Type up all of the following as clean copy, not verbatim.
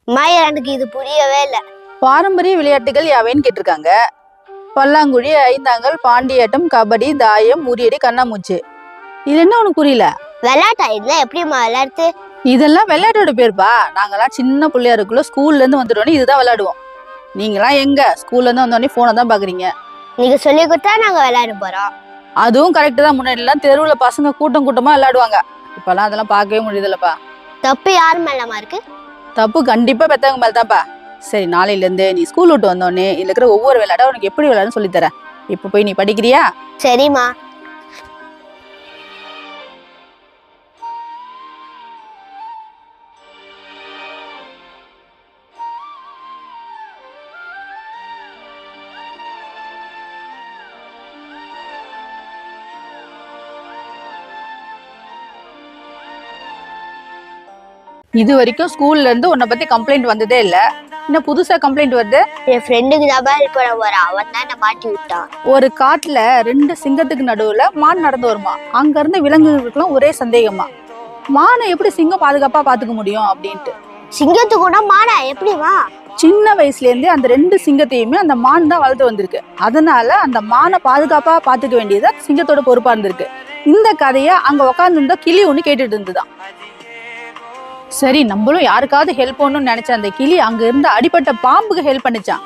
மாயா எனக்கு இது புரியவே இல்லை. பாரம்பரிய விளையாட்டுகள் யாவைன்னு கேட்டிருக்காங்க. பல்லாங்குழி, ஐந்தாங்கல், பாண்டியாட்டம், கபடி, தாயம், உரியடி, கண்ணாமூச்சு. இது என்ன உனக்கு புரியல? விளையாட்டா இதுல எப்படிமா விளையாட்டு? இதெல்லாம் விளையாட்டோட பேருப்பா. நாங்கெல்லாம் சின்ன பிள்ளையா இருக்குள்ள ஸ்கூல்ல இருந்து வந்துட்டோன்னே இதுதான் விளையாடுவோம். நீங்களாம் எங்க ஸ்கூல்ல இருந்து வந்தோடனே போனை தான் பாக்குறீங்க. நீங்க சொல்லி கொடுத்தா நாங்க விளையாட போறோம். அதுவும் கரெக்ட் தான். முன்னாடி எல்லாம் தெருவுல பசங்க கூட்டம் கூட்டமா விளையாடுவாங்க. இப்பெல்லாம் அதெல்லாம் பார்க்கவே முடியுதுல்லப்பா. தப்பு யார் மேலமா இருக்கு? தப்பு கண்டிப்பா பெத்தவங்க மேலதான்ப்பா. சரி, நாளையில இருந்து நீ ஸ்கூல் விட்டு வந்தோடனே இதுல இருக்கிற ஒவ்வொரு விளையாட்டா உனக்கு எப்படி விளையாடுன்னு சொல்லி தரேன். இப்ப போய் நீ படிக்கிறியா? சரிம்மா. இது வரைக்கும் ஸ்கூல்ல இருந்து உன்னை பத்தி கம்ப்ளைண்ட் வந்ததே இல்ல. இன்னும் புதுசா கம்ப்ளைண்ட் வருது. என் ஃப்ரெண்டுக்கு தான் ஹெல்ப் பண்ண போறேன். அவன் தான் என்ன மாட்டி விட்டான். ஒரு காட்டுல 2 சிங்கத்துக்கு நடுவுல மான் நடந்து வருமா. அங்க இருந்து விலங்குகளுக்குலாம் ஒரே சந்தேகமா, மானை எப்படி சிங்கம் பாதுகாப்பா பாத்துக்க முடியும் அப்படின்ட்டு. சிங்கத்து கூட மானா எப்படிமா? சின்ன வயசுல இருந்தே அந்த 2 சிங்கத்தையுமே அந்த மான் தான் வளர்த்து வந்திருக்கு. அதனால அந்த மானை பாதுகாப்பா பாத்துக்க வேண்டியது சிங்கத்தோட பொறுப்பா இருந்திருக்கு. இந்த கதைய அங்க உட்கார்ந்து இருந்த கிளி ஒண்ணு கேட்டுட்டு இருந்துதான். சரி, நம்மளும் யாருக்காவது ஹெல்ப் பண்ணணும்னு நினைச்ச அந்த கிளி அங்க இருந்த அடிப்பட்ட பாம்புக்கு ஹெல்ப் பண்ணிச்சான்.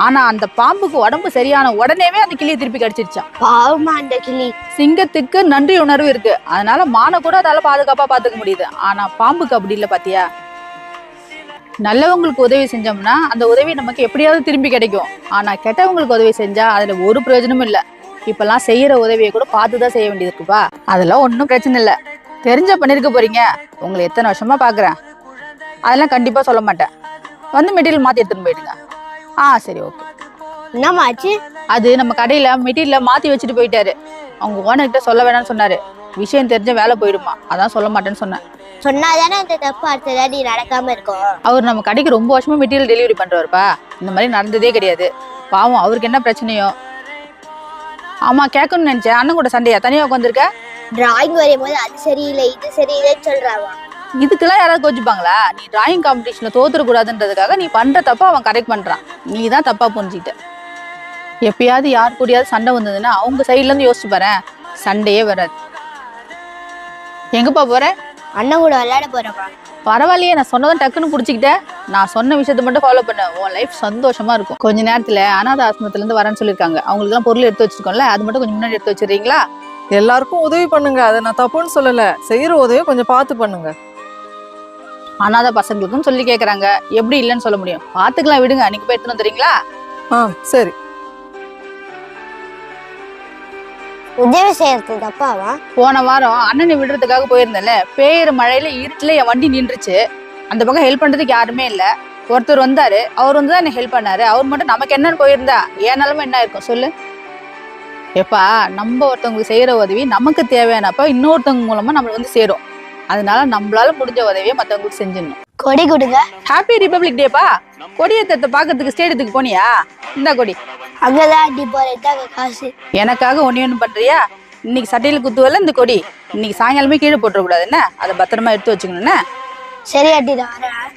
ஆனா அந்த பாம்புக்கு உடம்பு சரியான உடனேவே அந்த கிளியை திருப்பி கடிச்சிருச்சான். பாவமா அந்த கிளி. சிங்கத்துக்கு நன்றி உணர்வு இருக்கு, அதனால மானை கூட அதால பாதுகாப்பா பாத்துக்க முடியுது. ஆனா பாம்புக்கு அப்படி இல்லை. பாத்தியா, நல்லவங்களுக்கு உதவி செஞ்சோம்னா அந்த உதவி நமக்கு எப்படியாவது திரும்பி கிடைக்கும். ஆனா கெட்டவங்களுக்கு உதவி செஞ்சா அதுல ஒரு பிரயோஜனமும் இல்லை. இப்பெல்லாம் செய்யற உதவியை கூட பார்த்துதான் செய்ய வேண்டியது இருக்குப்பா. அதெல்லாம் ஒன்றும் பிரச்சனை இல்லை. தெரிஞ்ச பண்ணிருக்க போறீங்க. உங்களை எத்தனை வருஷமா பாக்குறேன். அதெல்லாம் கண்டிப்பா சொல்ல மாட்டேன். வந்து மெட்டீரியல் மாத்தி எடுத்துன்னு போயிடுங்க. சரி, ஓகே. என்னமாச்சு? அது நம்ம கடையில மெட்டீரியல் மாத்தி வச்சுட்டு போயிட்டாரு. அவங்க ஓனர்கிட்ட சொல்ல வேணாம்னு சொன்னாரு. விஷயம் தெரிஞ்ச வேலை போயிடுமா, அதான் சொல்ல மாட்டேன்னு சொன்னேன். சொன்னாதானே அந்த தப்பு அடுத்த தாடி நடக்காம இருக்கும். அவர் நம்ம கடைக்கு ரொம்ப வருஷமா மெட்டீரியல் டெலிவரி பண்றவருப்பா. இந்த மாதிரி நடந்ததே கிடையாது. பாவம், அவருக்கு என்ன பிரச்சனையோ. ஆமா, கேட்கணும்னு நினைச்சேன். அண்ணன் கூட சண்டையா தனியா உட்காந்துருக்க? டிராயிங் வரையும் போது அது சரியில்லை இது சரியில்லைன்னு சொல்றாங்க. இதுக்கெல்லாம் யாராவது கோச்சுப்பாங்களா? நீ டிராயிங் காம்படிஷன்ல தோத்துறக்கூடாதுன்றதுக்காக நீ பண்ற தப்பா அவன் கரெக்ட் பண்றான். நீ தான் தப்பா புரிஞ்சுக்கிட்ட. எப்பயாவது யார் கூடயாவது சண்டை வந்ததுன்னா அவங்க சைட்ல இருந்து யோசிச்சு பாரு, சண்டையே வராது. எங்கப்பா போற? அண்ணன் கூட விளையாட போறப்பா. பரவாயில்லையே, நான் சொன்னதும் டக்குன்னு புடிச்சுக்கிட்டேன். நான் சொன்ன விஷயத்த மட்டும் ஃபாலோ பண்ண, உன் லைஃப் சந்தோஷமா இருக்கும். கொஞ்ச நேரத்துல அனாத ஆசிரமத்துல இருந்து வரேன்னு சொல்லியிருக்காங்க. அவங்களுக்கு எல்லாம் பொருள் எடுத்து வச்சிருக்கோம்ல, அது மட்டும் கொஞ்சம் முன்னாடி எடுத்து வச்சிருக்கீங்களா? எல்லாருக்கும் உதவி பண்ணுங்க, அதை நான் தப்புன்னு சொல்லல. செய்யற உதவியை கொஞ்சம் பார்த்து பண்ணுங்க. அனாத பசங்களுக்கும் சொல்லி கேக்குறாங்க, எப்படி இல்லைன்னு சொல்ல முடியும்? பாத்துக்கலாம், விடுங்க. நீங்க போய் எடுத்துன்னு வந்துறீங்களா? சரி. உதவி செய்யறது தப்பாவா? போன வாரம் அண்ணனை விடுறதுக்காக போயிருந்தேன்ல, பேயிற மழையில இருட்டுல என் வண்டி நின்றுச்சு. அந்த பக்கம் ஹெல்ப் பண்றதுக்கு யாருமே இல்ல. ஒருத்தர் வந்தாரு, அவர் வந்து தான் என்ன ஹெல்ப் பண்ணாரு. அவர் மட்டும் நமக்கு என்னன்னு போயிருந்தா என் நிலைமை என்ன இருக்கும் சொல்லு? எப்பா, நம்ம ஒருத்தவங்களுக்கு செய்யற உதவி நமக்கு தேவையானப்ப இன்னொருத்தவங்க மூலமா நம்மள வந்து சேரும். அதனால நம்மளால முடிஞ்ச உதவியை மத்தவங்களுக்கு செஞ்சிடணும். கொடி கொடுங்க. Happy republic டேப்பா. கொடியேற்றத்தை பாக்கிறதுக்கு ஸ்டேடியத்துக்கு போனியா? இந்த கொடி அங்கதான் அடி போறதுக்காக காசு. எனக்காக ஒண்ணு பண்றியா? இன்னைக்கு சட்டையில குத்துவல இந்த கொடி. இன்னைக்கு சாயங்காலமே கீழே போட்டுறக்கூடாது என்ன? அதை பத்திரமா எடுத்து வச்சுக்கணும்னு. சரி அடி தான் வரேன்.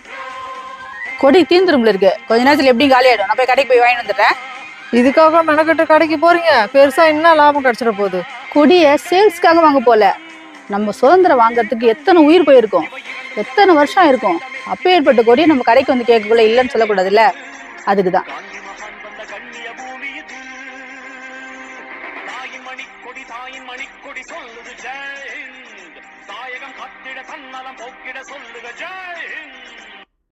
கொடி தீந்துரும்ல இருக்கு, கொஞ்ச நேரத்துல எப்படி காலி ஆயிடும். நான் போய் கடைக்கு போய் வாங்கிட்டு வந்துடுறேன். இதுக்காக மெனக்கட்டு கடைக்கு போறீங்க? பெருசா என்ன லாபம் கிடைச்சிட போகுது? கொடிய சேல்ஸ்க்காக வாங்க போல. நம்ம சுதந்திரம் வாங்கறதுக்கு எத்தனை உயிர் போயிருக்கும், எத்தனை வருஷம் இருக்கும். அப்ப ஏற்பட்ட கொடியை நம்ம கடைக்கு வந்து கேட்கக்குள்ள இல்லைன்னு சொல்லக்கூடாதுல்ல. அதுக்குதான். தாயகம் கத்திட தன்னலம் போக்கிட சொல்லுக ஜெய் ஹிந்த்.